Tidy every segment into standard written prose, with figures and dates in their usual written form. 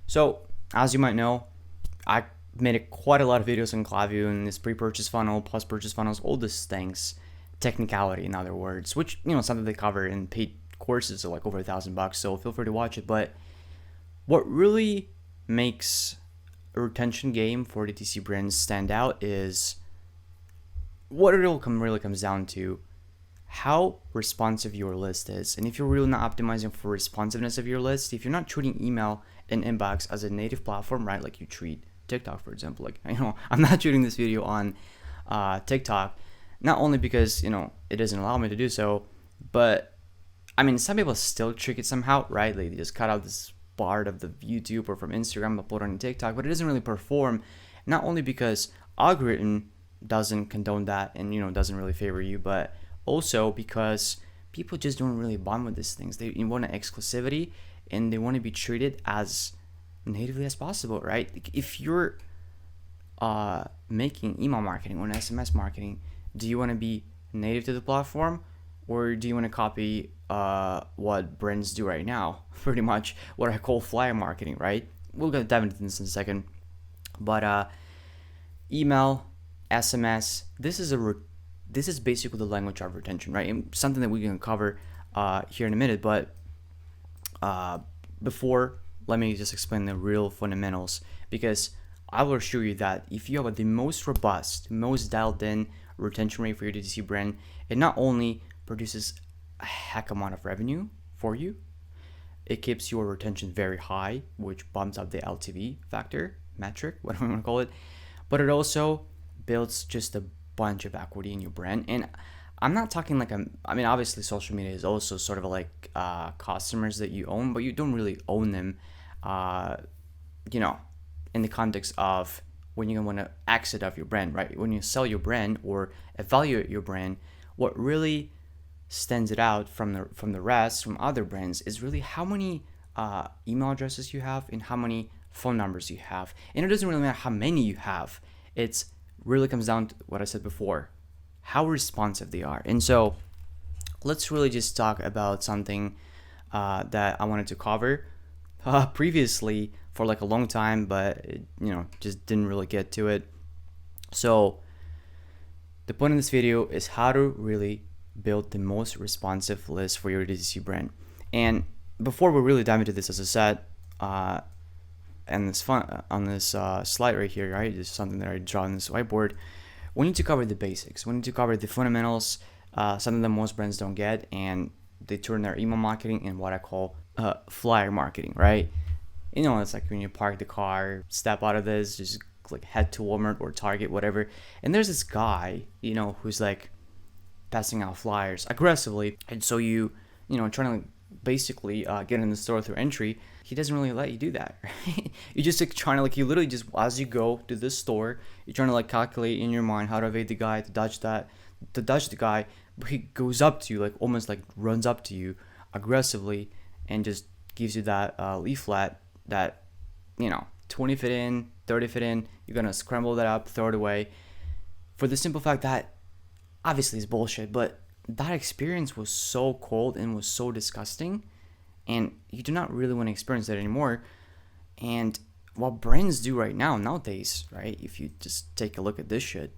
So, as you might know, I made quite a lot of videos on Klaviyo and this pre-purchase funnel, plus purchase funnels, all these things, technicality in other words, which something they cover in paid courses of like over $1,000. So feel free to watch it. But what really makes a retention game for DTC brands stand out is what it all really comes down to: how responsive your list is. And if you're really not optimizing for responsiveness of your list, if you're not treating email and inbox as a native platform, right, like you treat TikTok, for example, like, I'm not shooting this video on TikTok, not only because, it doesn't allow me to do so, but I mean, some people still trick it somehow, right? Like they just cut out this part of the YouTube or from Instagram, upload on TikTok, but it doesn't really perform, not only because algorithm doesn't condone that and, doesn't really favor you, but also because people just don't really bond with these things. They want an exclusivity and they want to be treated as natively as possible, right? If you're making email marketing or SMS marketing, do you want to be native to the platform, or do you want to copy what brands do right now? Pretty much what I call flyer marketing, right? We'll dive into this in a second. But email, SMS, this is basically the language of retention, right? And something that we're going to cover here in a minute. But before, let me just explain the real fundamentals, because I will assure you that if you have the most robust, most dialed in retention rate for your DTC brand, it not only produces a heck amount of revenue for you, it keeps your retention very high, which bumps up the LTV factor, metric, whatever you want to call it, but it also builds just a bunch of equity in your brand. And I'm not talking like obviously social media is also sort of like customers that you own, but you don't really own them, in the context of when you want to exit of your brand, right? When you sell your brand or evaluate your brand, what really stands it out from the rest, from other brands, is really how many email addresses you have and how many phone numbers you have. And it doesn't really matter how many you have. It's really comes down to what I said before, how responsive they are. And so let's really just talk about something that I wanted to cover previously for like a long time, but it, just didn't really get to it. So the point of this video is how to really build the most responsive list for your DTC brand. And before we really dive into this, as I said, and this on this slide right here, right, this is something that I draw on this whiteboard. We need to cover the basics. We need to cover the fundamentals, something that most brands don't get, and they turn their email marketing in what I call flyer marketing, right? It's like when you park the car, step out of this, just like head to Walmart or Target, whatever, and there's this guy, who's like passing out flyers aggressively, and so trying to like basically get in the store through entry. He doesn't really let you do that, right? You just like trying to like, you literally just, as you go to the store, you're trying to like calculate in your mind how to evade the guy, to dodge the guy, but he goes up to you, like almost like runs up to you aggressively and just gives you that leaflet that 20 fit in, 30 fit in, you're gonna scramble that up, throw it away, for the simple fact that obviously it's bullshit, but that experience was so cold and was so disgusting, and you do not really want to experience that anymore. And what brands do right nowadays, right, if you just take a look at this shit,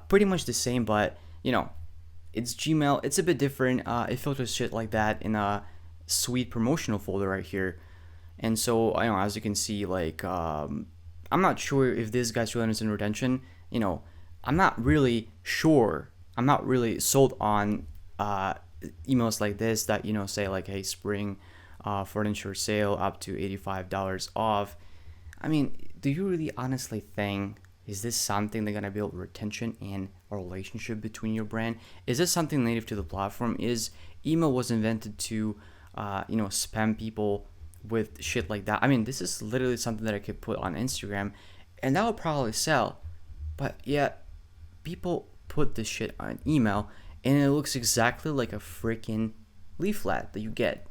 pretty much the same, but it's Gmail, it's a bit different. It filters shit like that in a sweet promotional folder right here. And so as you can see, like I'm not sure if this guy's really interested in retention. I'm not really sure. I'm not really sold on emails like this that say like, hey, spring furniture sale up to $85 off. I mean, do you really honestly think, is this something they're gonna build retention and a relationship between your brand? Is this something native to the platform? Is email was invented to spam people with shit like that? I mean, this is literally something that I could put on Instagram and that would probably sell, but yet people put this shit on email and it looks exactly like a freaking leaflet that you get.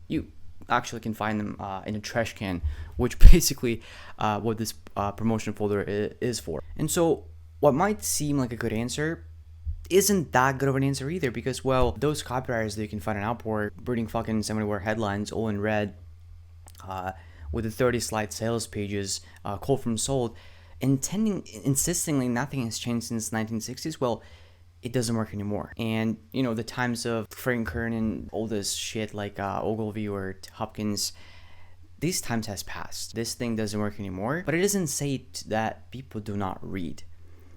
You actually can find them in a trash can, which basically what this promotion folder is for. And so what might seem like a good answer isn't that good of an answer either, because, well, those copywriters that you can find on Upwork, reading fucking 70 word headlines all in red, with the 30 slide sales pages, cold from sold, insistingly nothing has changed since 1960s. Well, it doesn't work anymore. And the times of Frank Kern and all this shit like Ogilvy or Hopkins, these times has passed. This thing doesn't work anymore. But it doesn't say that people do not read.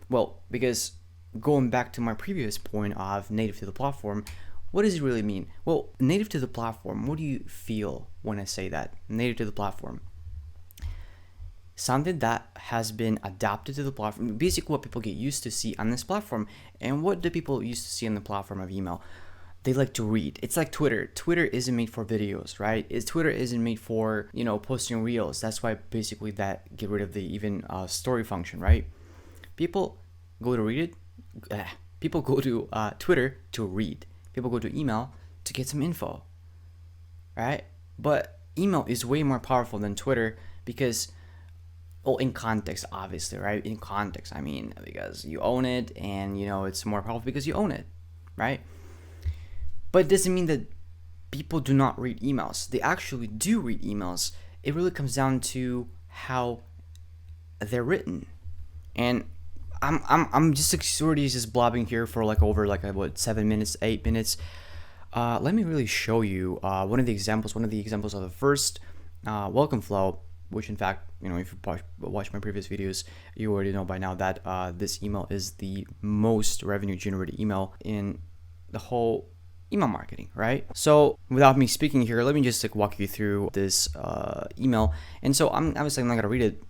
Well, because going back to my previous point of native to the platform, what does it really mean? Well, native to the platform, what do you feel when I say that? Native to the platform. Something that has been adapted to the platform, basically what people get used to see on this platform. And what do people used to see on the platform of email? They like to read. It's like Twitter. Twitter isn't made for videos, right? Twitter isn't made for, posting reels. That's why basically that get rid of the even story function, right? People go to read it. People go to Twitter to read. People go to email to get some info, right? But email is way more powerful than Twitter because, well, in context, obviously, right? In context, I mean, because you own it and, it's more powerful because you own it, right? But it doesn't mean that people do not read emails. They actually do read emails. It really comes down to how they're written. And I'm just already just blabbing here for over 7 minutes, 8 minutes. Let me really show you one of the examples of the first welcome flow, which in fact, if you watch my previous videos, you already know by now that this email is the most revenue generated email in the whole email marketing, right? So without me speaking here, let me just walk you through this email. And so I'm obviously not gonna read it.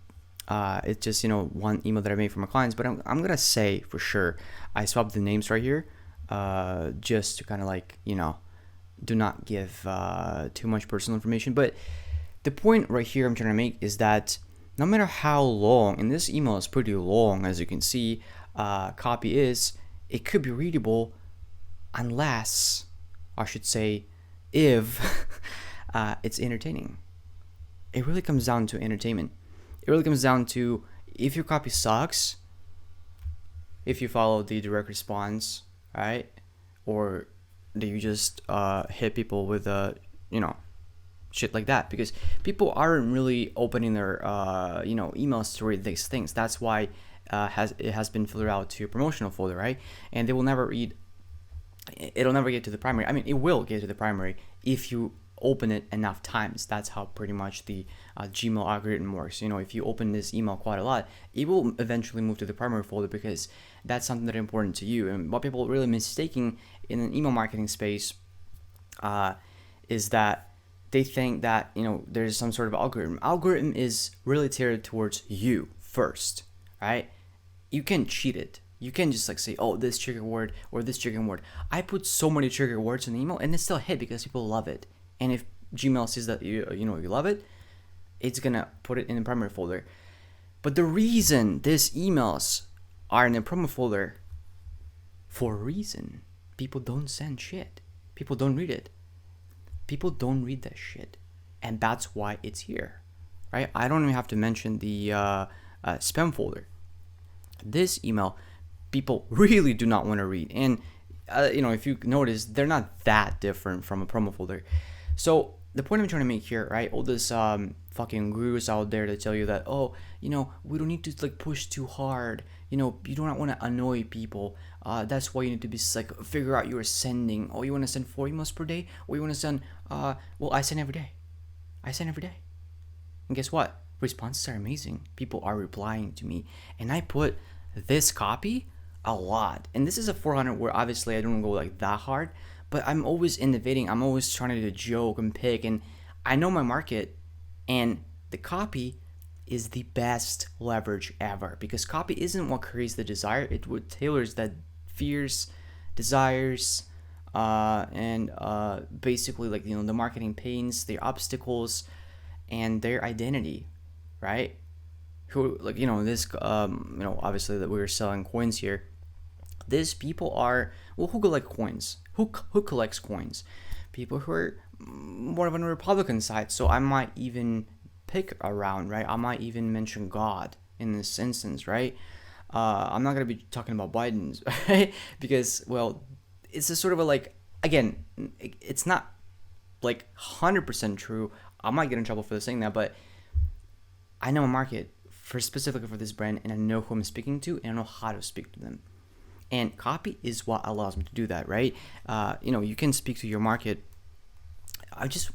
It's just one email that I made for my clients, but I'm gonna say for sure I swapped the names right here, just to kind of do not give too much personal information. But the point right here I'm trying to make is that no matter how long, and this email is pretty long as you can see, copy is, it could be readable unless, I should say, if it's entertaining. It really comes down to entertainment. It really comes down to if your copy sucks, if you follow the direct response, right? Or do you just hit people with shit like that? Because people aren't really opening their emails to read these things. That's why it has been filtered out to a promotional folder, right? And they will never read. It'll never get to the primary. I mean, it will get to the primary if you open it enough times. That's how pretty much the Gmail algorithm works. If you open this email quite a lot, it will eventually move to the primary folder because that's something that is important to you. And what people are really mistaking in an email marketing space is that they think that there's some sort of algorithm. Algorithm is really tailored towards you first, right? You can cheat it. You can just say, oh, this trigger word or this trigger word. I put so many trigger words in the email and it's still a hit because people love it. And if Gmail sees that you love it, it's gonna put it in the primary folder. But the reason these emails are in the primary folder, for a reason. People don't send shit. People don't read it. People don't read that shit, and that's why it's here, right? I don't even have to mention the spam folder. This email, people really do not want to read, and if you notice, they're not that different from a promo folder. So the point I'm trying to make here, right? All this fucking gurus out there that tell you that, oh, we don't need to push too hard. You do not want to annoy people. That's why you need to be figure out you're sending. Oh, you want to send 4 emails per day, or you want to send? Well, I send every day. And guess what? Responses are amazing. People are replying to me, and I put this copy a lot. And this is a 400 where obviously I don't go that hard. But I'm always innovating. I'm always trying to do a joke and pick. And I know my market. And the copy is the best leverage ever. Because copy isn't what creates the desire. It what tailors that fears, desires, and basically the marketing pains, their obstacles, and their identity, right? Who this obviously that we were selling coins here. These people are who collect coins. Who collects coins? People who are more of on the Republican side. So I might even pick around, right? I might even mention God in this instance, right? I'm not gonna be talking about Biden's, right? Because it's a sort of again, it's not 100% true. I might get in trouble for saying that, but I know a market specifically for this brand, and I know who I'm speaking to, and I know how to speak to them. And copy is what allows me to do that, right? You can speak to your market. I'm just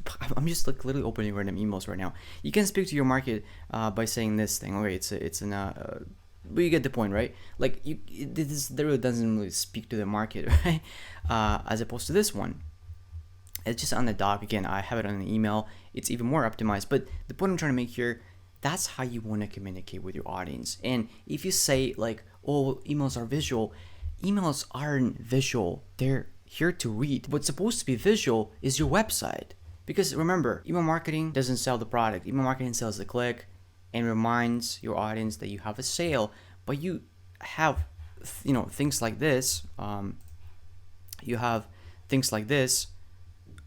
like literally opening random emails right now. You can speak to your market by saying this thing. Okay, but you get the point, right? Like this really doesn't really speak to the market, right? As opposed to this one, it's just on the doc. Again, I have it on an email. It's even more optimized. But the point I'm trying to make here, that's how you want to communicate with your audience. And if you say like, oh, emails are visual, emails aren't visual. They're here to read. What's supposed to be visual is your website. Because remember, email marketing doesn't sell the product. Email marketing sells the click and reminds your audience that you have a sale. But you have, things like this. You have things like this.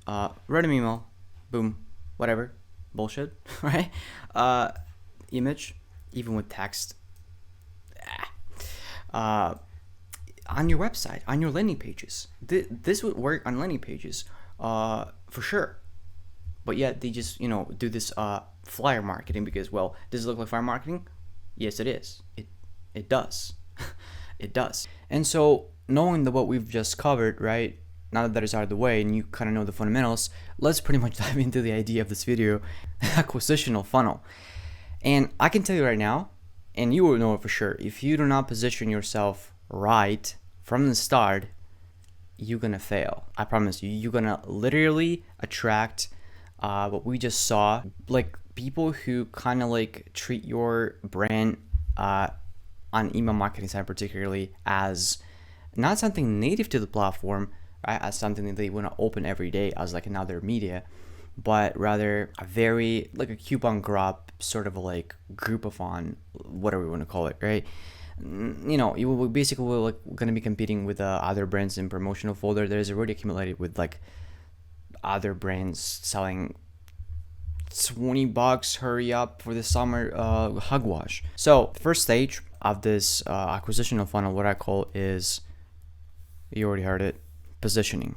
Random email, boom, whatever, bullshit, right? Image, even with text. On your website, on your landing pages. This would work on landing pages, for sure. But yet they just, do this flyer marketing because, well, does it look like flyer marketing? Yes, it is. It does. It does. And so knowing what we've just covered, right? Now that is out of the way and you kind of know the fundamentals, let's pretty much dive into the idea of this video, acquisitional funnel. And I can tell you right now, and you will know it for sure, if you do not position yourself right from the start, you're gonna fail. I promise you. You're gonna literally attract what we just saw, like people who kind of like treat your brand on email marketing side particularly as not something native to the platform, right? As something that they want to open every day as like another media, but rather a very like a coupon grab sort of like Groupon, whatever you want to call it, right? You will basically like going to be competing with other brands in promotional folder that is already accumulated with like other brands selling $20, hurry up for the summer hugwash. So first stage of this acquisitional funnel, what I call is, you already heard it, positioning.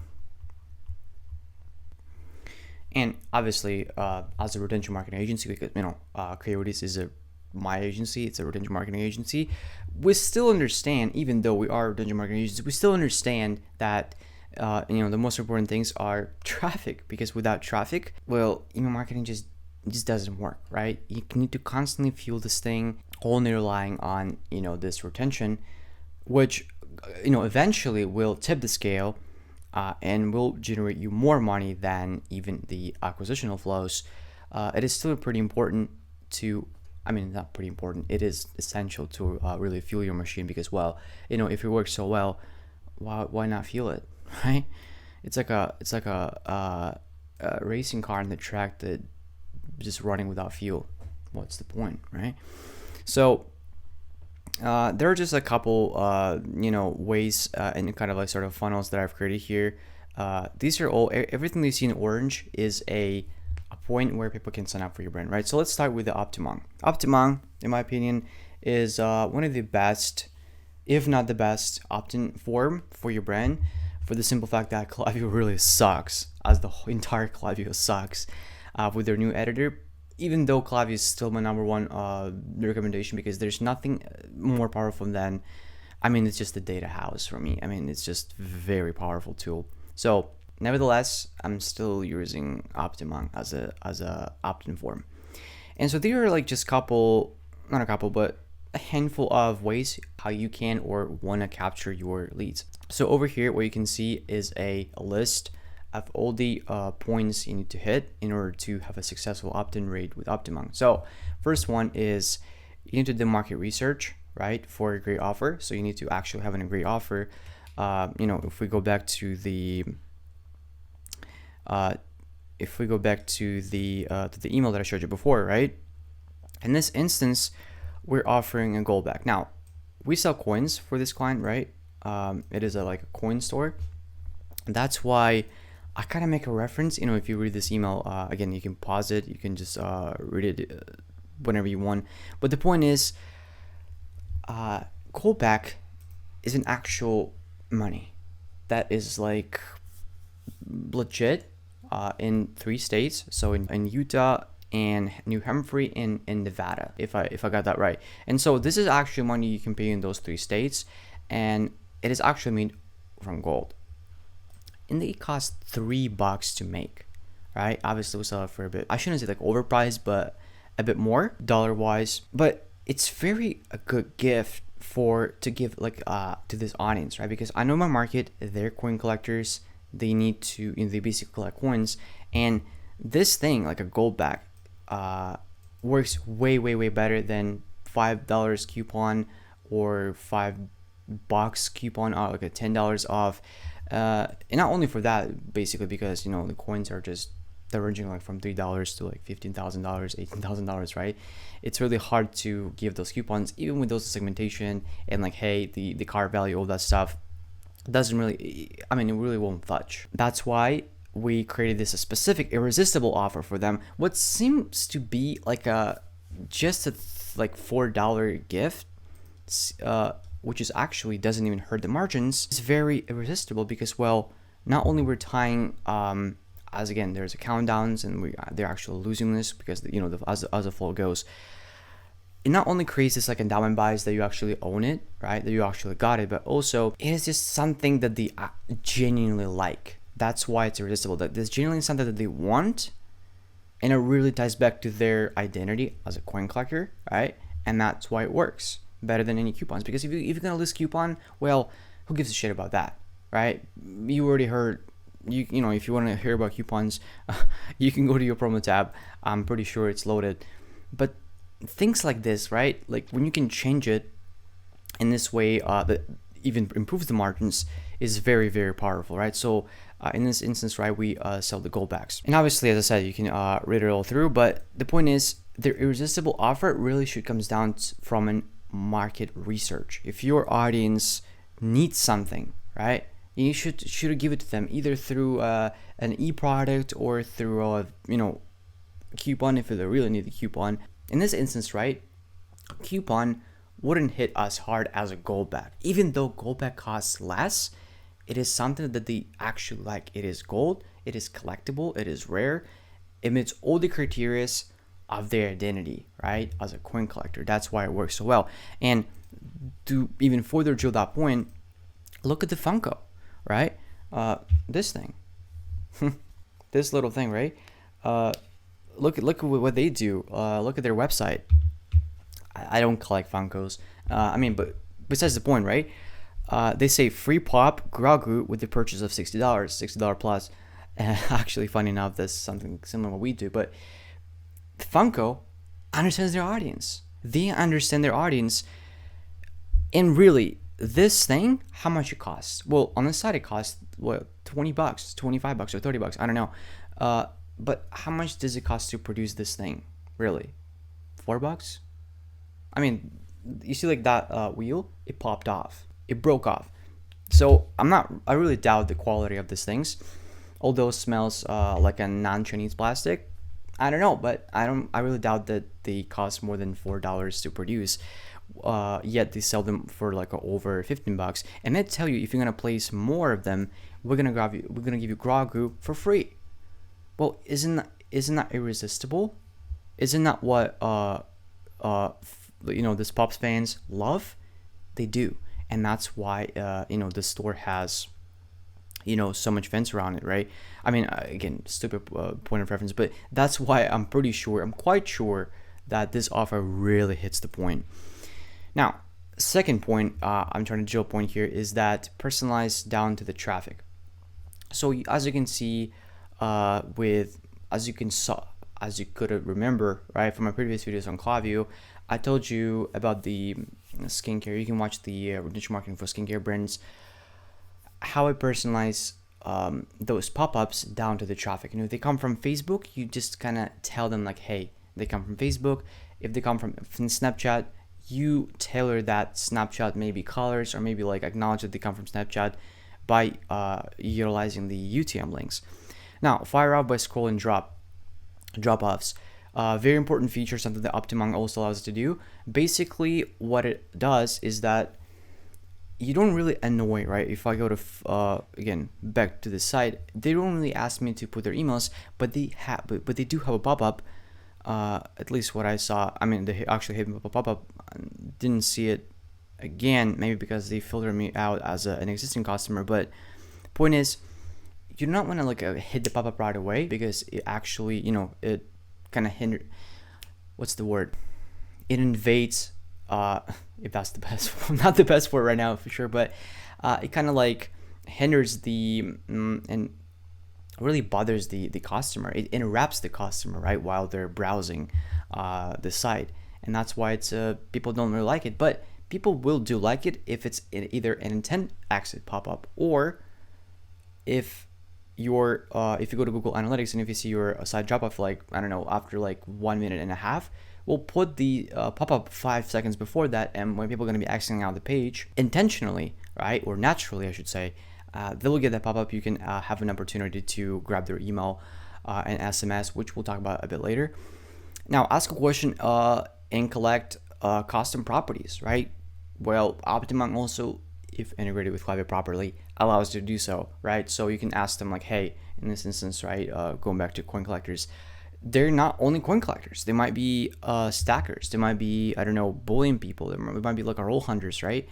And obviously, as a retention marketing agency, because Coyotes is my agency, it's a retention marketing agency. We still understand, even though we are a retention marketing agency, we still understand that the most important things are traffic, because without traffic, well, email marketing just doesn't work, right? You need to constantly fuel this thing, only relying on this retention, which eventually will tip the scale and will generate you more money than even the acquisitional flows. It is still pretty important to, not pretty important, it is essential to really fuel your machine, because, well, if it works so well, why not fuel it, right? It's like a racing car on the track that just running without fuel. What's the point, right? So there are just a couple ways and kind of like sort of funnels that I've created here. These are all, everything you see in orange is a point where people can sign up for your brand, right? So let's start with the Optimum. Optimum, in my opinion, is one of the best, if not the best, opt-in form for your brand, for the simple fact that Klaviyo really sucks, as the whole entire Klaviyo sucks with their new editor. Even though Klaviyo is still my number one recommendation, because there's nothing more powerful than, it's just the data house for me. It's just very powerful tool. So nevertheless, I'm still using Optimum as a opt-in form. And so there are like just not a couple, but a handful of ways how you can or want to capture your leads. So over here, what you can see is a list of all the points you need to hit in order to have a successful opt-in rate with Optimum. So first one is you need to do market research, right, for a great offer. So you need to actually have a great offer. If we go back to the email that I showed you before, right? In this instance, we're offering a gold back. Now, we sell coins for this client, right? It is like a coin store. That's why I kind of make a reference. If you read this email, again, you can pause it. You can just read it whenever you want. But the point is, gold back is an actual money that is like legit. in 3 states. So in Utah and New Hampshire and in Nevada, if I got that right. And so this is actually money you can pay in those 3 states, and it is actually made from gold. And it costs $3 to make, right? Obviously we sell it for a bit, I shouldn't say like overpriced, but a bit more dollar wise. But it's very a good gift to give like to this audience, right? Because I know my market, they're coin collectors. They need to, they basically collect coins, and this thing like a gold back works way better than $5 coupon or $5 coupon, or like a $10 off. And not only for that, basically because the coins are just, they're ranging like from $3 to like $15,000, $18,000, right? It's really hard to give those coupons, even with those segmentation and like, hey, the car value, all that stuff doesn't really, it really won't fudge. That's why we created this a specific irresistible offer for them. What seems to be like just a like $4 gift, which is actually doesn't even hurt the margins, is very irresistible because, well, not only we're tying as again there's a countdowns and they're actually losing this because as the flow goes, it not only creates this like endowment bias that you actually own it, right, that you actually got it, but also it is just something that they genuinely like. That's why it's irresistible, that there's genuinely something that they want, and it really ties back to their identity as a coin collector, right? And that's why it works better than any coupons, because if you're gonna list coupon, well, who gives a shit about that, right? You already heard, if you want to hear about coupons, you can go to your promo tab. I'm pretty sure it's loaded. But things like this, right, like when you can change it in this way that even improves the margins, is very powerful, right? So in this instance, right, we sell the gold backs, and obviously, as I said, you can read it all through, but the point is the irresistible offer really should comes down from an market research. If your audience needs something, right, you should give it to them either through an e-product or through a coupon if they really need the coupon. In this instance, right, coupon wouldn't hit us hard as a gold back, even though gold back costs less. It is something that they actually like. It is gold, it is collectible, it is rare, it meets all the criteria of their identity, right, as a coin collector. That's why it works so well. And to even further drill that point, look at the Funko, right? This thing, this little thing, right? Look at what they do. Look at their website. I don't collect Funkos. But besides the point, right? They say free pop Grogu with the purchase of $60 plus. Actually, funny enough, that's something similar to what we do. But Funko understands their audience. They understand their audience. And really, this thing, how much it costs? Well, on the side, it costs $20, $25 or $30. I don't know. But how much does it cost to produce this thing? Really, $4? You see, like that wheel, it popped off. It broke off. So I really doubt the quality of these things. Although it smells like a non-Chinese plastic. I don't know, but I really doubt that they cost more than $4 to produce. Yet they sell them for like over $15. And I tell you, if you're gonna place more of them, we're gonna give you Grogu for free. Well, isn't that irresistible? Isn't that what this Pops fans love? They do, and that's why the store has so much fence around it, right? Again, stupid point of reference, but that's why I'm quite sure that this offer really hits the point. Now, second point, I'm trying to drill point here, is that personalize down to the traffic. So as you can see, as you could remember, right, from my previous videos on Klaviyo, I told you about the skincare. You can watch the niche marketing for skincare brands, how I personalize those pop-ups down to the traffic. If they come from Facebook, you just kind of tell them like, hey, they come from Facebook. If they come from Snapchat, you tailor that Snapchat maybe colors, or maybe like acknowledge that they come from Snapchat by utilizing the UTM links. Now, fire out by scroll and drop-offs. Very important feature, something that Optimum also allows us to do. Basically, what it does is that you don't really annoy, right? If I go to again back to the site, they don't really ask me to put their emails, but but they do have a pop-up. At least what I saw, I mean, they actually hit a pop-up. Didn't see it again, maybe because they filtered me out as an existing customer. But point is, you do not want to like hit the pop-up right away, because it actually, it kind of what's the word? It invades, if that's the best, not the best word right now for sure, but it kind of like hinders and really bothers the customer. It interrupts the customer, right, while they're browsing the site. And that's why it's people don't really like it. But people will do like it if it's either an intent exit pop-up, or if you're if you go to Google Analytics and if you see your site drop off, like, I don't know, after like 1 minute and a half, we'll put the pop-up 5 seconds before that. And when people are going to be exiting out the page intentionally, right, or naturally I should say, they will get that pop-up. You can have an opportunity to grab their email and SMS, which we'll talk about a bit later. Now, ask a question and collect custom properties, right? Well, Optimum also, if integrated with Klaviyo properly, allows you to do so, right? So you can ask them like, hey, in this instance, right, going back to coin collectors, they're not only coin collectors. They might be stackers. They might be, I don't know, bullion people. They might be like role hunters, right?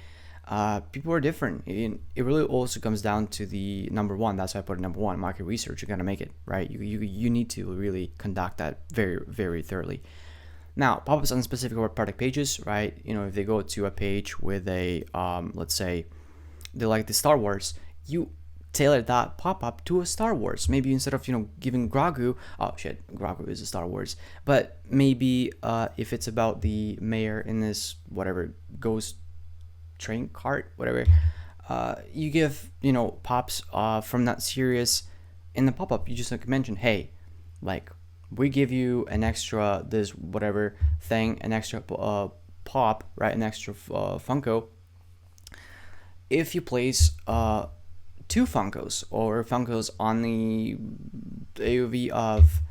People are different. It really also comes down to the number one. That's why I put it number one, market research. You're gonna make it, right? You need to really conduct that very, very thoroughly. Now, pop-ups on specific product pages, right? If they go to a page with a, let's say, they like the Star Wars, you tailor that pop-up to a Star Wars. Maybe instead of, giving Grogu, oh shit, Grogu is a Star Wars. But maybe if it's about the mayor in this, whatever, ghost train cart, whatever, you give, pops from that series in the pop-up. You just like mention, hey, like, we give you an extra this whatever thing, an extra pop, right, an extra Funko if you place 2 Funkos or Funkos on the AOV of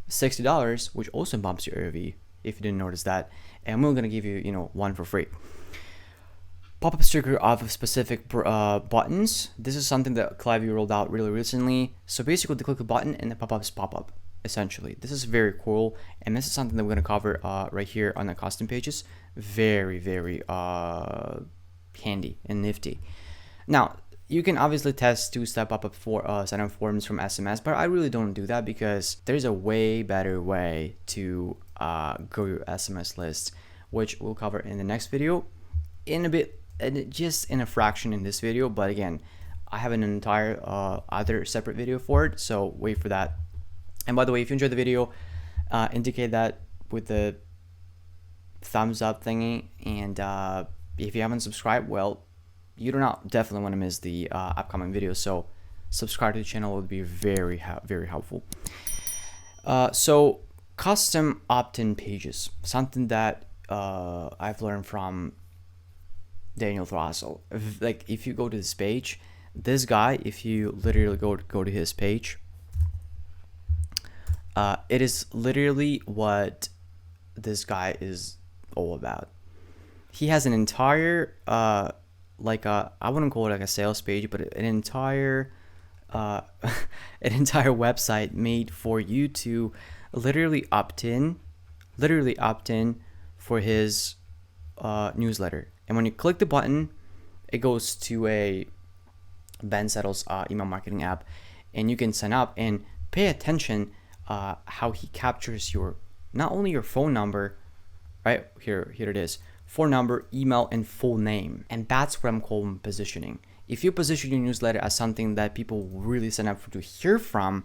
$60, which also bumps your AOV if you didn't notice that, and we're gonna give you, one for free. Pop-up trigger of specific buttons. This is something that Klaviyo rolled out really recently. So basically, they click a button and the pop-ups pop up. Essentially, this is very cool, and this is something that we're gonna cover right here on the custom pages. Very, very handy and nifty. Now, you can obviously test 2-step pop-up for sign-up forms from SMS, but I really don't do that because there's a way better way to grow your SMS list, which we'll cover in the next video in a bit, and just in a fraction in this video. But again, I have an entire other separate video for it, so wait for that. And by the way, if you enjoyed the video, indicate that with the thumbs up thingy. And if you haven't subscribed, well, you do not definitely want to miss the upcoming videos. So subscribe to the channel would be very, very helpful. So custom opt-in pages, something that I've learned from Daniel Throssell. If you go to this page, this guy, if you literally go to his page, it is literally what this guy is all about. He has an entire I wouldn't call it like a sales page, but an entire an entire website made for you to literally opt in for his newsletter. And when you click the button, it goes to a Ben Settle's email marketing app, and you can sign up and pay attention how he captures not only your phone number, right here it is, phone number, email, and full name. And that's what I'm calling positioning. If you position your newsletter as something that people really sign up for to hear from,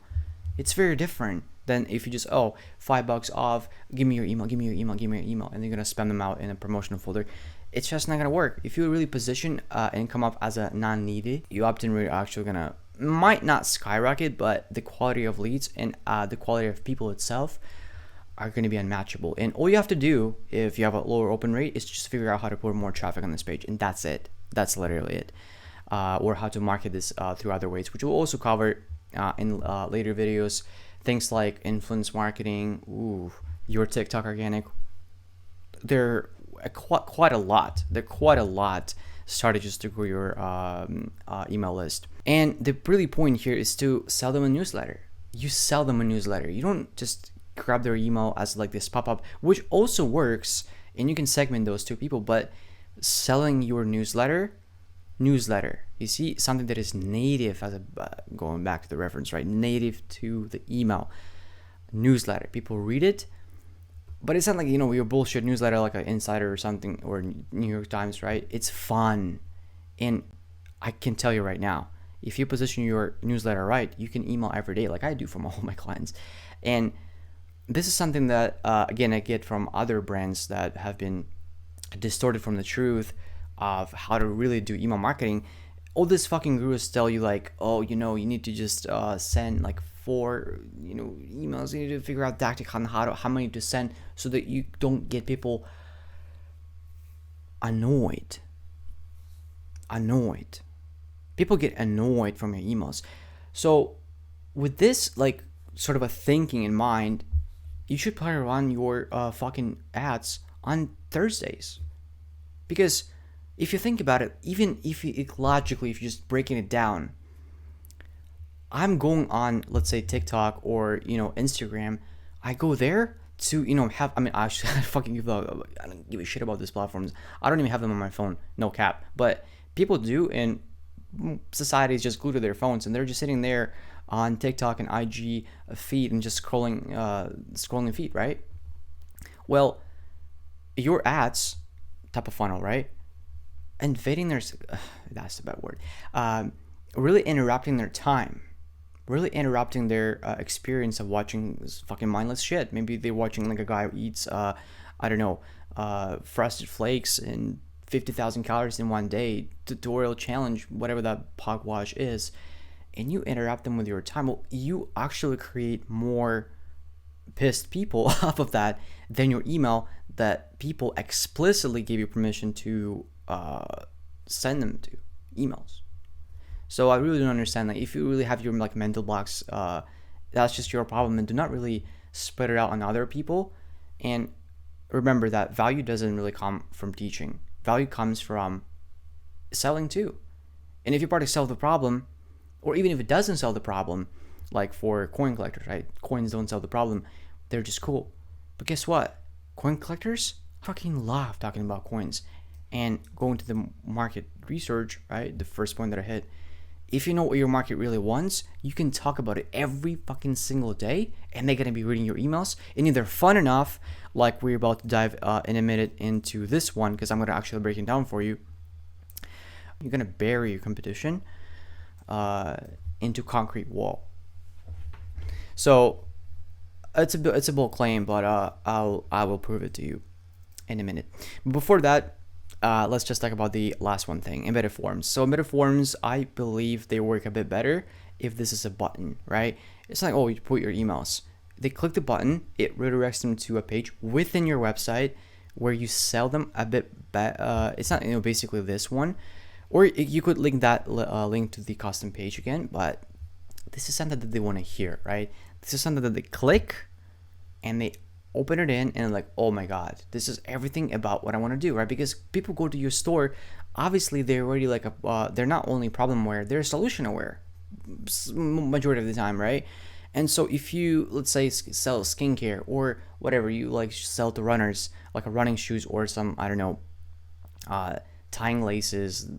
it's very different than if you just, $5 off, give me your email, and they're gonna spam them out in a promotional folder. It's just not gonna work. If you really position and come up as a non-needy, your opt-in rate are actually might not skyrocket, but the quality of leads and the quality of people itself are going to be unmatchable. And all you have to do if you have a lower open rate is just figure out how to put more traffic on this page, and that's it. That's literally it. Or how to market this through other ways, which we'll also cover in later videos. Things like influence marketing, your TikTok organic. They're quite a lot. They're quite a lot strategies to grow your email list. And the really point here is to sell them a newsletter. You sell them a newsletter. You don't just grab their email as like this pop-up, which also works, and you can segment those two people. But selling your newsletter, you see, something that is native, as a going back to the reference, right? Native to the email newsletter. People read it, but it's not like, your bullshit newsletter like an Insider or something, or New York Times, right? It's fun. And I can tell you right now, if you position your newsletter right, you can email every day like I do from all my clients. And this is something that, again, I get from other brands that have been distorted from the truth of how to really do email marketing. All these fucking gurus tell you like, oh, you need to just send like 4 emails. You need to figure out tactic on how many to send so that you don't get people annoyed. People get annoyed from your emails. So with this like sort of a thinking in mind, you should probably run your fucking ads on Thursdays. Because if you think about it, even if you logically, if you're just breaking it down, I'm going on, let's say, TikTok or Instagram. I go there to I fucking I don't give a shit about these platforms. I don't even have them on my phone, no cap. But people do, and society is just glued to their phones, and they're just sitting there on TikTok and IG feed and just scrolling feed, right? Well, your ads, top of funnel, right? Invading their, that's a bad word, really interrupting their time, really interrupting their experience of watching this fucking mindless shit. Maybe they're watching like a guy who eats, Frosted Flakes and 50,000 calories in one day, tutorial challenge, whatever that pogwash is, and you interrupt them with your time. Well, you actually create more pissed people off of that than your email that people explicitly gave you permission to send them to emails. So I really don't understand that. If you really have your like mental blocks, that's just your problem, and do not really spread it out on other people. And remember that value doesn't really come from teaching. Value comes from selling too. And if your product solves the problem, or even if it doesn't solve the problem, like for coin collectors, right? Coins don't solve the problem. They're just cool. But guess what? Coin collectors fucking love talking about coins. And going to the market research, right? The first point that I hit. If you know what your market really wants, you can talk about it every fucking single day, and they're going to be reading your emails. And if they're fun enough, like we're about to dive in a minute into this one, because I'm going to actually break it down for you, you're going to bury your competition into concrete wall. So it's a bold claim, but I will prove it to you in a minute. Before that, let's just talk about the last one thing, embedded forms. So embedded forms, I believe they work a bit better if this is a button, right? It's like, oh, you put your emails. They click the button, it redirects them to a page within your website where you sell them a bit. It's not basically this one, or you could link that link to the custom page again. But this is something that they want to hear, right? This is something that they click and they open it in and like, oh my god, this is everything about what I want to do, right? Because people go to your store, obviously they're already like they're not only problem aware, they're solution aware majority of the time, right? And so if you, let's say, sell skincare or whatever, you like sell to runners, like a running shoes or some, I don't know, tying laces,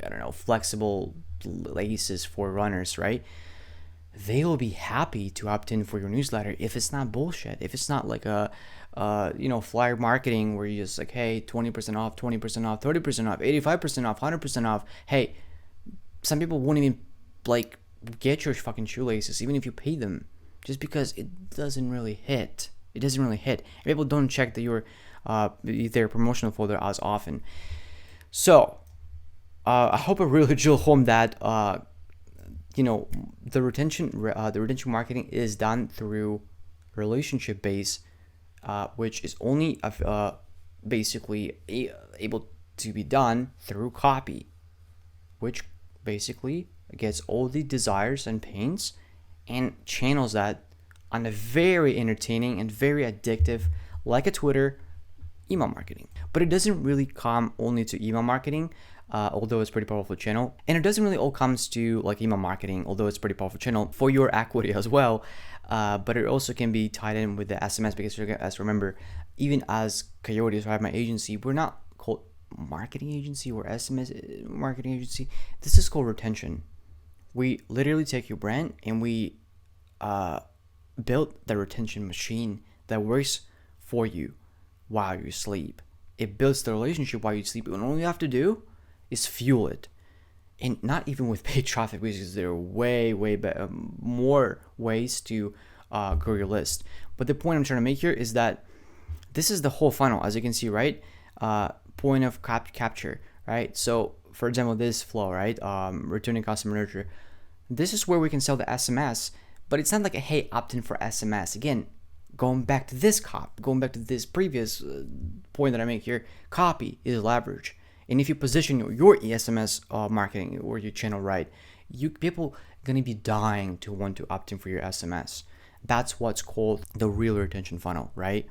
I don't know, flexible laces for runners, right? They will be happy to opt in for your newsletter if it's not bullshit. If it's not like a, flyer marketing where you just like, hey, 20% off, 20% off, 30% off, 85% off, 100% off. Hey, some people won't even like get your fucking shoelaces, even if you pay them, just because it doesn't really hit. It doesn't really hit. People don't check their promotional folder as often. So, I hope I really drill home that, the retention marketing is done through relationship base, which is only basically able to be done through copy, which basically gets all the desires and pains and channels that on a very entertaining and very addictive, like a Twitter, email marketing. But it doesn't really come only to email marketing. although it's pretty powerful channel. And it doesn't really all comes to like email marketing, although it's pretty powerful channel for your equity as well. But it also can be tied in with the SMS, because as remember, even as Coyote, so I have my agency, we're not called marketing agency or SMS marketing agency. This is called retention. We literally take your brand and we build the retention machine that works for you while you sleep. It builds the relationship while you sleep, and all you have to do is fuel it. And not even with paid traffic, because there are way better, more ways to grow your list. But the point I'm trying to make here is that this is the whole funnel, as you can see, right? Point of capture, right? So for example, this flow, right? Returning customer nurture. This is where we can sell the SMS, but it's not like a, hey, opt in for SMS. Again, going back to this previous point that I make here, copy is leverage. And if you position your SMS marketing or your channel right, people are gonna be dying to want to opt in for your SMS. That's what's called the real retention funnel, right?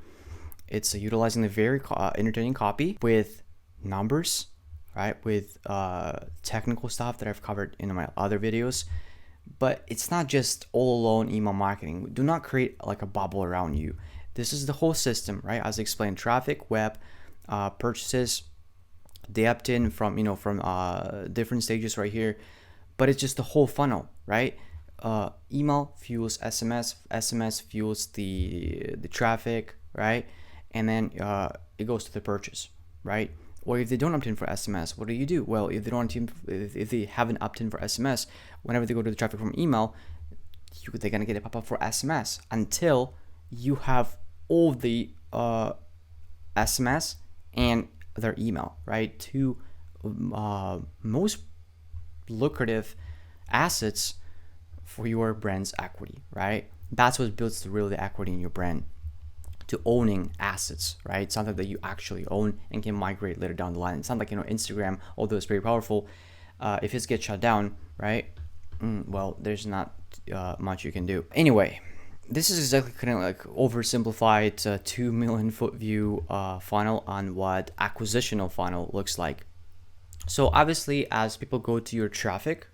It's utilizing the very entertaining copy with numbers, right? With technical stuff that I've covered in my other videos. But it's not just all alone email marketing. Do not create like a bubble around you. This is the whole system, right? As I explained, traffic, web, purchases, they opt in from different stages right here. But it's just the whole funnel, right? Email fuels SMS, SMS fuels the traffic, right? And then it goes to the purchase, right? Or if they don't opt in for SMS, what do? Well, if they don't opt in, if they haven't opted in for SMS, whenever they go to the traffic from email, they're gonna get a pop-up for SMS until you have all the SMS and their email, right? Two most lucrative assets for your brand's equity, right? That's what builds the equity in your brand. To owning assets, right? Something that you actually own and can migrate later down the line. It's not like Instagram, although it's very powerful. If it gets shut down, right? Well, there's not much you can do. Anyway, this is exactly kind of like oversimplified 2 million foot view funnel on what acquisitional funnel looks like. So obviously, as people go to your website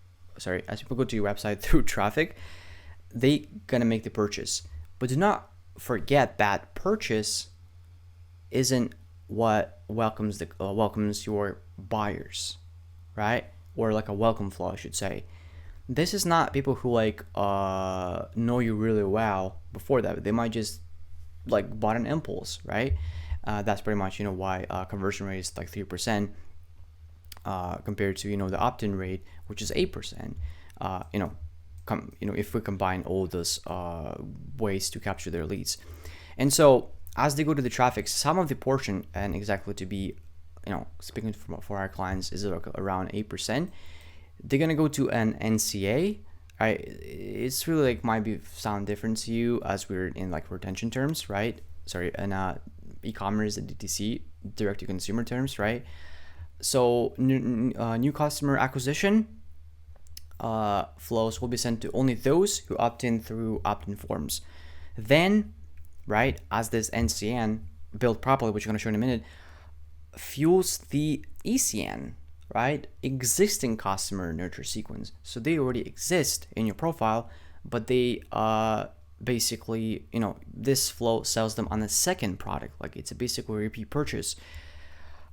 through traffic, they gonna make the purchase. But do not forget that purchase isn't what welcomes your buyers, right? Or like a welcome flow, I should say. This is not people who know you really well before that. They might just like bought an impulse, right? That's pretty much why conversion rate is like 3% compared to the opt-in rate, which is 8%. If we combine all those ways to capture their leads. And so as they go to the traffic, some of the portion, and exactly to be, speaking for our clients, is around 8%. They're going to go to an NCA, right? It's really might sound different to you as we're in retention terms, right? Sorry, and e-commerce, DTC, direct to consumer terms, right? So new customer acquisition flows will be sent to only those who opt in through opt-in forms. Then, right, as this NCN built properly, which I'm going to show in a minute, fuels the ECN, right, existing customer nurture sequence. So they already exist in your profile, but they basically, this flow sells them on a second product, like it's a basically repeat purchase,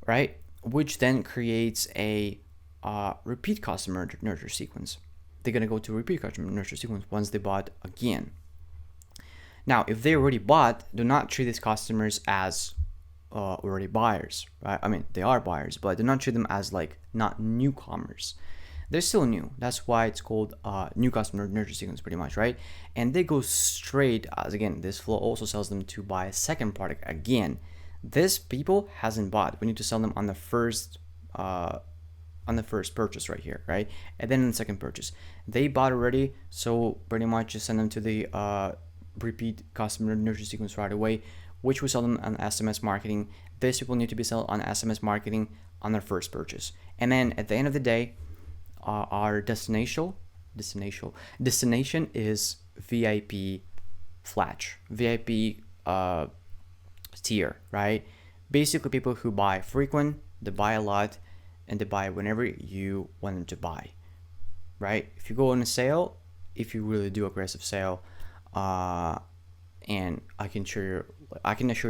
right, which then creates a repeat customer nurture sequence. They're going to go to repeat customer nurture sequence once they bought again. Now, if they already bought, do not treat these customers as already buyers, right? I mean, they are buyers, but do not treat them as not newcomers. They're still new. That's why it's called new customer nurture sequence, pretty much, right? And they go straight, as again, this flow also sells them to buy a second product again. This people hasn't bought. We need to sell them on the first purchase right here, right? And then in the second purchase, they bought already, so pretty much just send them to the repeat customer nurture sequence right away, which we sell them on SMS marketing. These people need to be sold on SMS marketing on their first purchase. And then at the end of the day, our destination is VIP flash, VIP tier, right? Basically people who buy frequent, they buy a lot, and they buy whenever you want them to buy, right? If you go on a sale, if you really do aggressive sale, and I can assure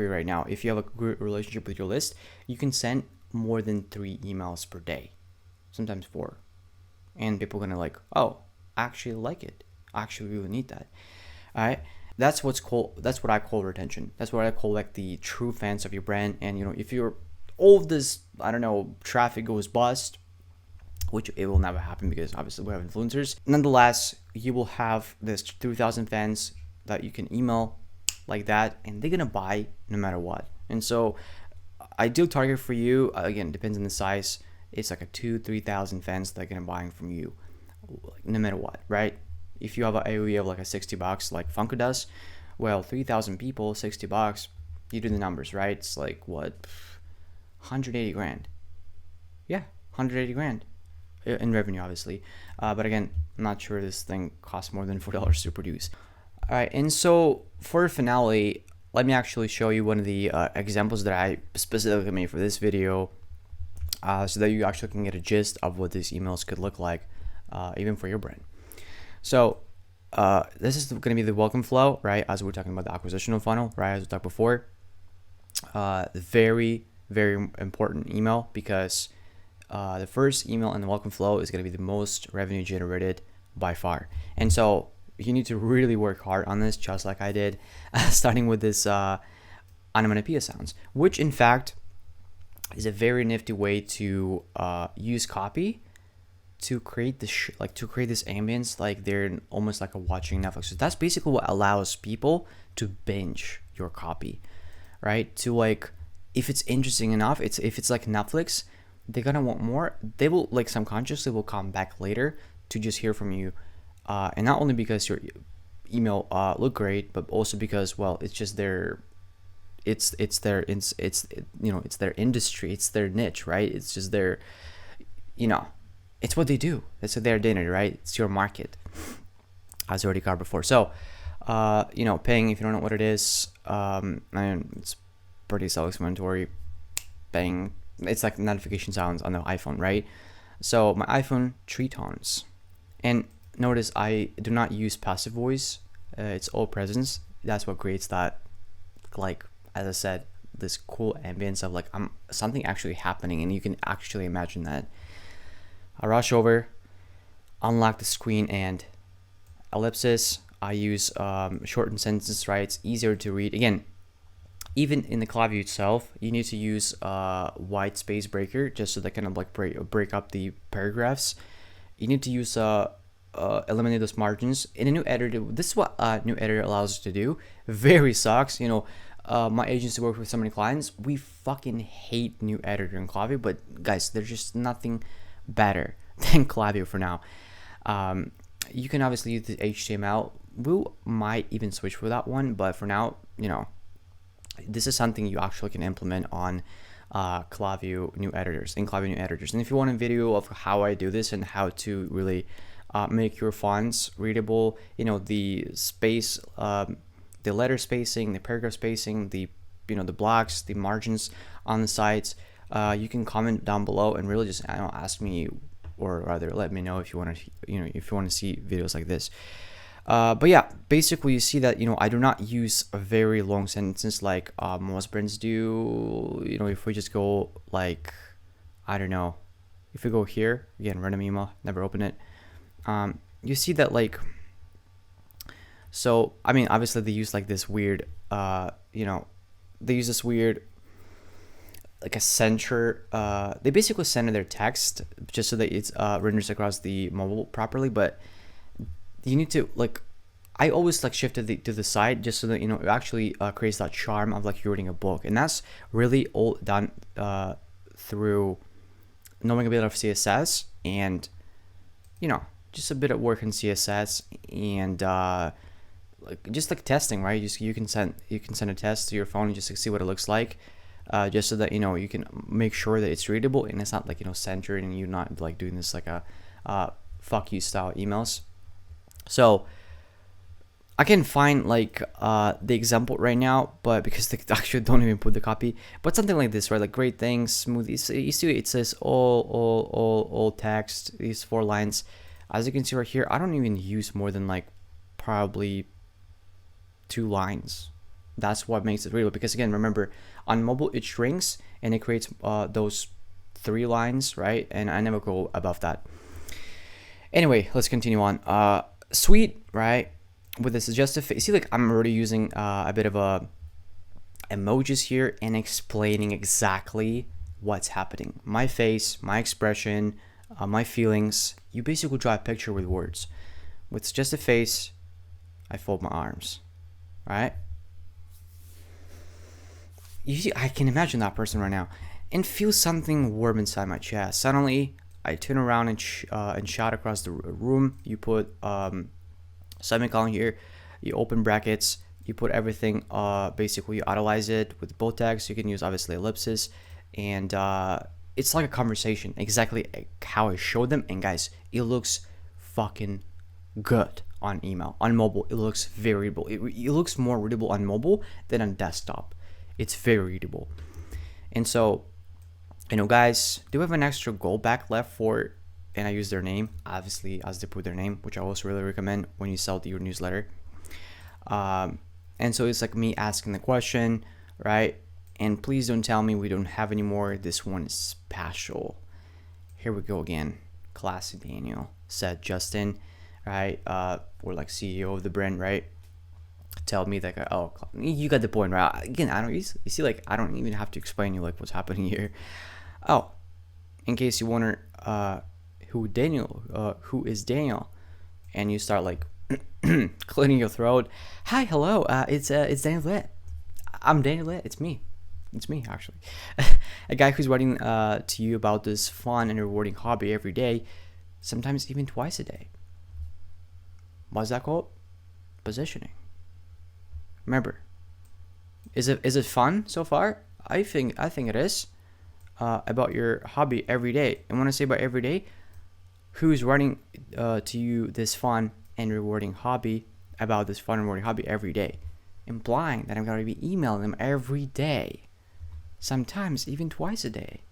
you right now, if you have a good relationship with your list, you can send more than 3 emails per day, sometimes 4, and people are gonna like, oh, I actually like it. I actually really need that. All right. That's what I call retention. That's what I call like the true fans of your brand. And if all of this, I don't know, traffic goes bust, which it will never happen because obviously we have influencers. Nonetheless, you will have this 3,000 fans that you can email like that, and they're gonna buy no matter what. And so, ideal target for you, again, depends on the size. It's like a 2,000-3,000 fans that are gonna buy from you, no matter what, right? If you have an AOE of like a $60, like Funko does, well, 3,000 people, $60, you do the numbers, right? It's like what, 180 grand. Yeah, 180 grand in revenue, obviously. But again, I'm not sure this thing costs more than $4 to produce. All right, and so for the finale, let me actually show you one of the examples that I specifically made for this video, so that you actually can get a gist of what these emails could look like, even for your brand. So this is going to be the welcome flow, right? As we're talking about the acquisitional funnel, right? As we talked before, very, very important email, because the first email in the welcome flow is going to be the most revenue generated by far. And so you need to really work hard on this, just like I did, starting with this onomatopoeia sounds, which in fact is a very nifty way to use copy to create this ambience, like they're almost like a watching Netflix. So that's basically what allows people to binge your copy, right? To like, if it's interesting enough, if it's like Netflix, they're gonna want more. They will like subconsciously will come back later to just hear from you, and not only because your email look great, but also because, well, it's just their their industry, it's their niche, right? It's just their, it's what they do. It's their identity, right? It's your market, as I already covered before. So, paying, if you don't know what it is, it's pretty self-explanatory. Paying, it's like notification sounds on the iPhone, right? So my iPhone, 3 tones. And notice I do not use passive voice. It's all presence. That's what creates that, like, as I said, this cool ambience of like something actually happening, and you can actually imagine that. I rush over, unlock the screen, and ellipsis. I use shortened sentences, right? It's easier to read. Again, even in the Klaviyo itself, you need to use white space breaker just so that kind of like break up the paragraphs. You need to use eliminate those margins in a new editor. This is what a new editor allows us to do. Very sucks. My agency works with so many clients. We fucking hate new editor in Klaviyo, but guys, there's just nothing better than Klaviyo for now. You can obviously use the HTML. We might even switch for that one, but for now, this is something you actually can implement on Klaviyo new editors, And if you want a video of how I do this and how to really make your fonts readable, the space, the letter spacing, the paragraph spacing, the blocks, the margins on the sides, you can comment down below and really just ask me, or rather let me know if you want to see videos like this. But yeah, basically you see that I do not use a very long sentences like most brands do. If we just go like, I don't know, if we go here again, random email, never open it. You see that like, so I mean obviously they use like this weird they use this weird like a center, they basically center their text just so that it's renders across the mobile properly, but you need to like, I always like shifted to the side just so that it actually creates that charm of like you're reading a book. And that's really all done through knowing a bit of CSS and just a bit of work in CSS and just like testing, right? You can send a test to your phone just to see what it looks like, just so that you can make sure that it's readable and it's not like centered and you're not like doing this like a fuck you style emails. So I can find like the example right now, but because they actually don't even put the copy, but something like this, right? Like great things, smooth. You see, it says all text. These 4 lines, as you can see right here. I don't even use more than like probably 2 lines. That's what makes it readable. Because again, remember, on mobile it shrinks and it creates those 3 lines, right? And I never go above that. Anyway, let's continue on. Sweet, right? With the suggestive face, see, like I'm already using a bit of emojis here and explaining exactly what's happening. My face, my expression, my feelings. You basically draw a picture with words. With suggestive face, I fold my arms, right? You see, I can imagine that person right now and feel something warm inside my chest. Suddenly, I turn around and shout across the room. You put semicolon here, you open brackets, you put everything, basically you italize it with bold text. You can use obviously ellipsis, and it's like a conversation, exactly how I showed them. And guys, it looks fucking good on email. On mobile, it looks very readable. It looks more readable on mobile than on desktop. It's very readable. And so, guys, do have an extra go back left for, and I use their name, obviously, as they put their name, which I also really recommend when you sell your newsletter. And so it's like me asking the question, right? And please don't tell me we don't have any more. This one is special. Here we go again. Classic Daniel, said Justin, right? Or like CEO of the brand, right? Tell me that, oh, you got the point, right? Again, you see, like, I don't even have to explain you like what's happening here. Oh, in case you wonder, who is Daniel, and you start like clearing your throat. Hi, hello, it's Daniel Litt. I'm Daniel Litt. It's me actually. A guy who's writing to you about this fun and rewarding hobby every day, sometimes even twice a day. What's that called? Positioning. Remember, is it fun so far? I think it is. About your hobby every day. And when I say about every day, who's writing to you this fun and rewarding hobby, about this fun and rewarding hobby every day, implying that I'm going to be emailing them every day, sometimes even twice a day,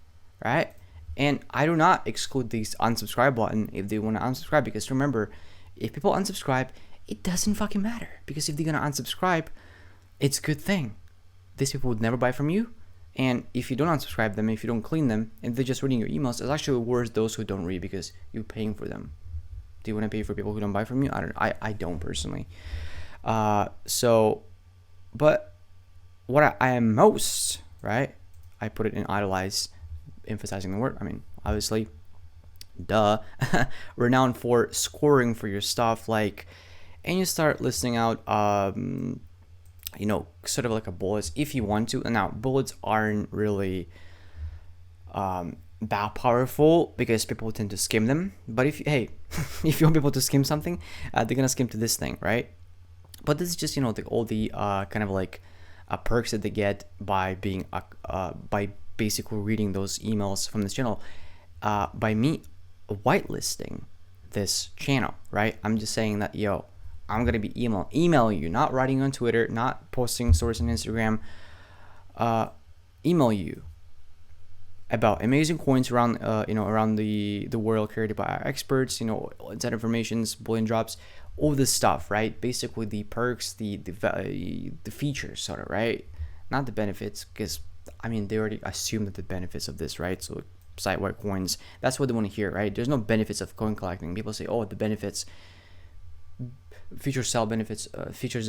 right? And I do not exclude these unsubscribe button if they want to unsubscribe, because remember, if people unsubscribe, it doesn't fucking matter, because if they're going to unsubscribe, it's a good thing. These people would never buy from you. And if you don't unsubscribe them, if you don't clean them, and they're just reading your emails, it's actually worse those who don't read, because you're paying for them. Do you want to pay for people who don't buy from you? I don't personally. So, but what I am most, right? I put it in idolize, emphasizing the word. I mean, obviously, duh. Renowned for scoring for your stuff, like, and you start listing out, sort of like a bullets if you want to. And now bullets aren't really that powerful, because people tend to skim them. But if you want people to skim something, they're gonna skim to this thing, right? But this is just all the kind of like perks that they get by being by basically reading those emails from this channel, by me whitelisting this channel, right? I'm just saying that, I'm gonna be emailing you, not writing on Twitter, not posting stories on Instagram. Email you about amazing coins around around the world, created by our experts. Inside informations, bullion drops, all this stuff, right? Basically the perks, the features, sort of, right? Not the benefits, because they already assume that the benefits of this, right? So site-wide coins, that's what they want to hear, right? There's no benefits of coin collecting. People say, oh, the benefits. Feature style benefits, feature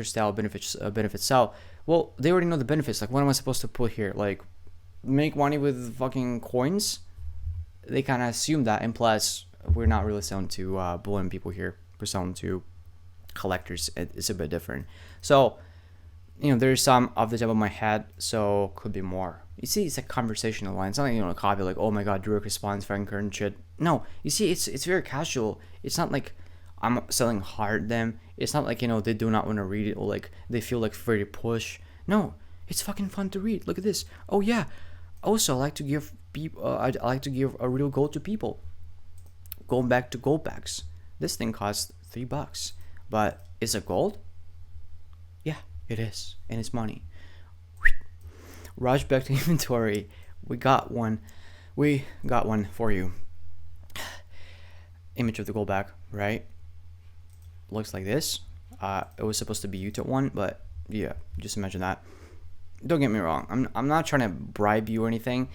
style benefits, benefits style. Well, they already know the benefits. Like, what am I supposed to put here? Like, make money with fucking coins? They kind of assume that, and plus, we're not really selling to bullion people here. We're selling to collectors. It's a bit different. So, there's some off the top of my head, so could be more. You see, it's a conversational line. It's not like, a copy like, oh my god, direct response, frank current shit. No, you see, it's very casual. It's not like I'm selling hard them. It's not like, they do not want to read it, or like they feel like free to push. No, it's fucking fun to read. Look at this. Oh yeah. Also, I like to give people. I like to give a real gold to people. Going back to gold packs. This thing costs $3, but Is it gold? Yeah, it is, and it's money. Rush back to inventory. We got one for you. Image of the gold back, right? Looks like this. It was supposed to be YouTube one, but yeah, just imagine that. Don't get me wrong. I'm not trying to bribe you or anything,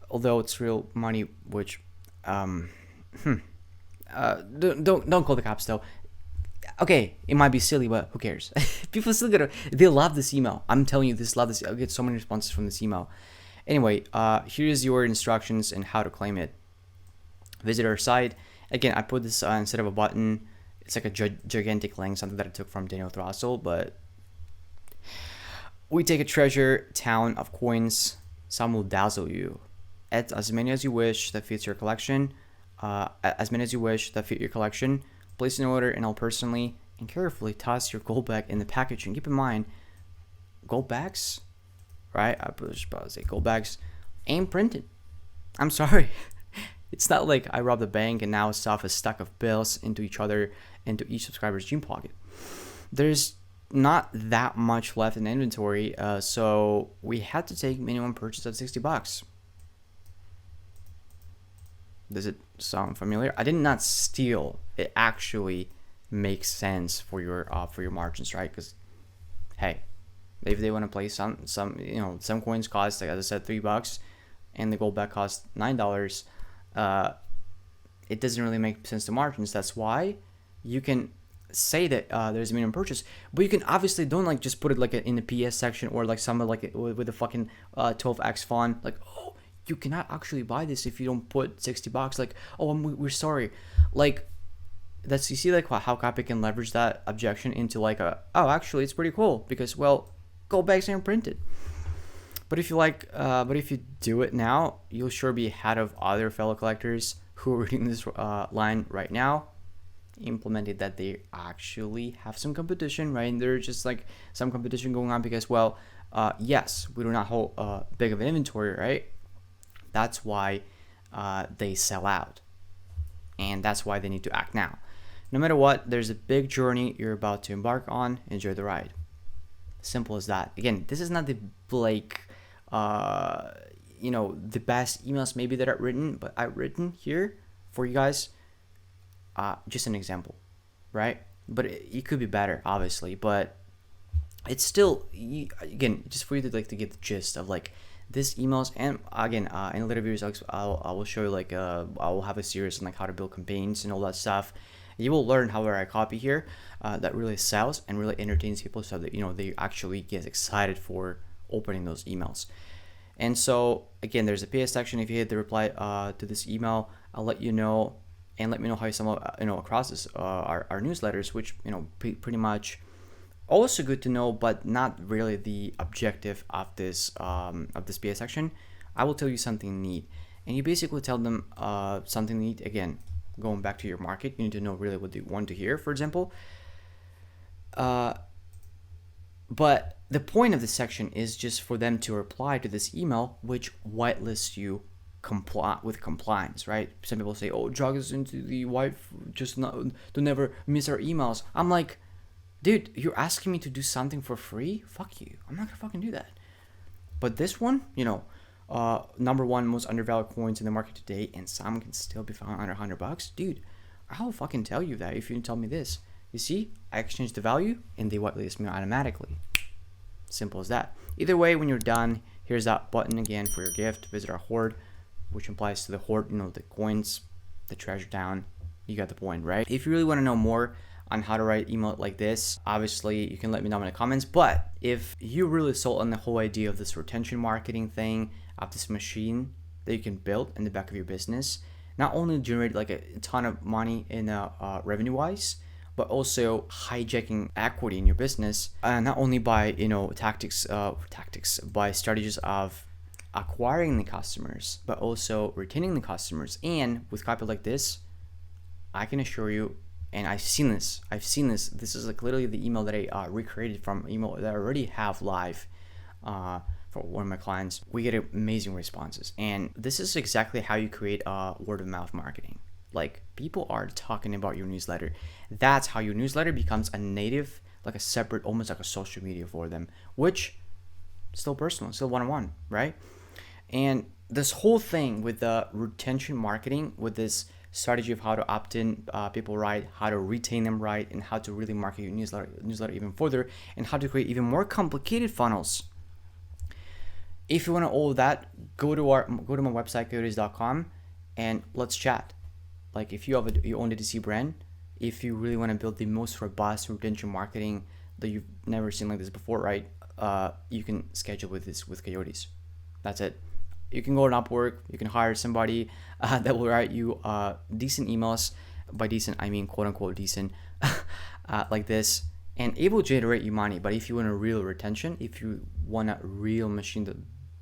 although it's real money. Which, don't call the cops though. Okay, it might be silly, but who cares? People still they love this email. I'm telling you, love this. I'll get so many responses from this email. Anyway, here's your instructions and how to claim it. Visit our site. Again, I put this instead of a button. It's like a gigantic link, something that I took from Daniel Throssell, but we take a treasure town of coins. Some will dazzle you. Add as many as you wish that fits your collection. As many as you wish that fit your collection. Place an order, and I'll personally and carefully toss your gold bag in the packaging. Keep in mind, gold bags, right? I was about to say gold bags ain't printed. I'm sorry. It's not like I robbed a bank and now stuff a stack of bills into each subscriber's jean pocket. There's not that much left in inventory, so we had to take minimum purchase of $60. Does it sound familiar? I did not steal. It actually makes sense for your margins, right? Because hey, if they want to play some coins cost, like as I said, $3, and the gold back costs $9. It doesn't really make sense to margins. That's why you can say that there's a minimum purchase, but you can obviously don't like just put it like in the PS section or like somewhere like with a fucking 12x font. Like, oh, you cannot actually buy this if you don't put $60. Like, oh, we're sorry. Like, you see like how copy can leverage that objection into like actually it's pretty cool because, well, gold bags aren't printed. But if you do it now, you'll sure be ahead of other fellow collectors who are reading this line right now, implemented that they actually have some competition, right? And there's just like some competition going on because, well, yes, we do not hold big of an inventory, right? That's why they sell out, and that's why they need to act now. No matter what, there's a big journey you're about to embark on. Enjoy the ride. Simple as that. Again, this is not the Blake, the best emails maybe that I've written, but I've written here for you guys. Just an example, right? But it could be better, obviously. But it's still, again, just for you to like to get the gist of like this emails. And again, in later videos, I will show you like I will have a series on like how to build campaigns and all that stuff. You will learn how I copy here that really sells and really entertains people, so that they actually get excited for opening those emails. And so again, there's a PS section. If you hit the reply to this email, I'll let you know, and let me know how you stumble across this our newsletters, which pretty much also good to know, but not really the objective of this PS section. I will tell you something neat, and you basically tell them something neat. Again, going back to your market, you need to know really what they want to hear, for example. But the point of this section is just for them to reply to this email, which whitelists you with compliance, right? Some people say, oh, drag us into the white, just not to never miss our emails. I'm like, dude, you're asking me to do something for free? Fuck you. I'm not gonna fucking do that. But this one, number one most undervalued coins in the market today, and some can still be found under $100. Dude, I'll fucking tell you that if you tell me this. You see, I exchange the value and they whitelist me automatically. Simple as that. Either way, when you're done, here's that button again for your gift. Visit our hoard, which implies to the hoard, the coins, the treasure down. You got the point, right? If you really want to know more on how to write email like this, obviously you can let me know in the comments. But if you really sold on the whole idea of this retention marketing thing, of this machine that you can build in the back of your business, not only generate like a ton of money in revenue wise, but also hijacking equity in your business, not only by tactics by strategies of acquiring the customers, but also retaining the customers. And with copy like this, I can assure you, and I've seen this. This is like literally the email that I recreated from email that I already have live for one of my clients. We get amazing responses, and this is exactly how you create word of mouth marketing. Like, people are talking about your newsletter. That's how your newsletter becomes a native, like a separate, almost like a social media for them, which still personal, still one-on-one, right? And this whole thing with the retention marketing, with this strategy of how to opt in people right, how to retain them right, and how to really market your newsletter even further, and how to create even more complicated funnels. If you want all of that, go to my website, coyotes.com, and let's chat. Like, if you have your own DTC brand, if you really want to build the most robust retention marketing that you've never seen like this before, right? You can schedule with Coyotes. That's it. You can go on Upwork. You can hire somebody that will write you decent emails. By decent, I mean quote unquote decent, like this, and able to generate you money. But if you want a real retention, if you want a real machine that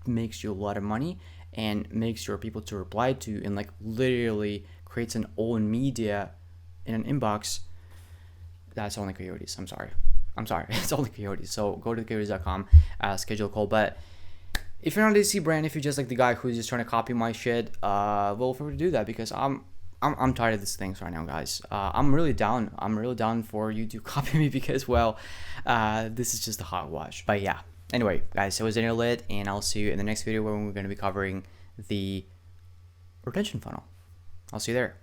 makes you a lot of money and makes your people to reply to, and like literally creates an own media in an inbox, that's only Coyotes. I'm sorry. It's only Coyotes. So go to coyotes.com, schedule a call. But if you're not a DC brand, if you're just like the guy who's just trying to copy my shit, well, feel free to do that, because I'm tired of these things right now, guys. I'm really down. I'm really down for you to copy me, because, well, this is just a hogwash. But yeah. Anyway, guys, it was Daniel Lit, and I'll see you in the next video where we're going to be covering the retention funnel. I'll see you there.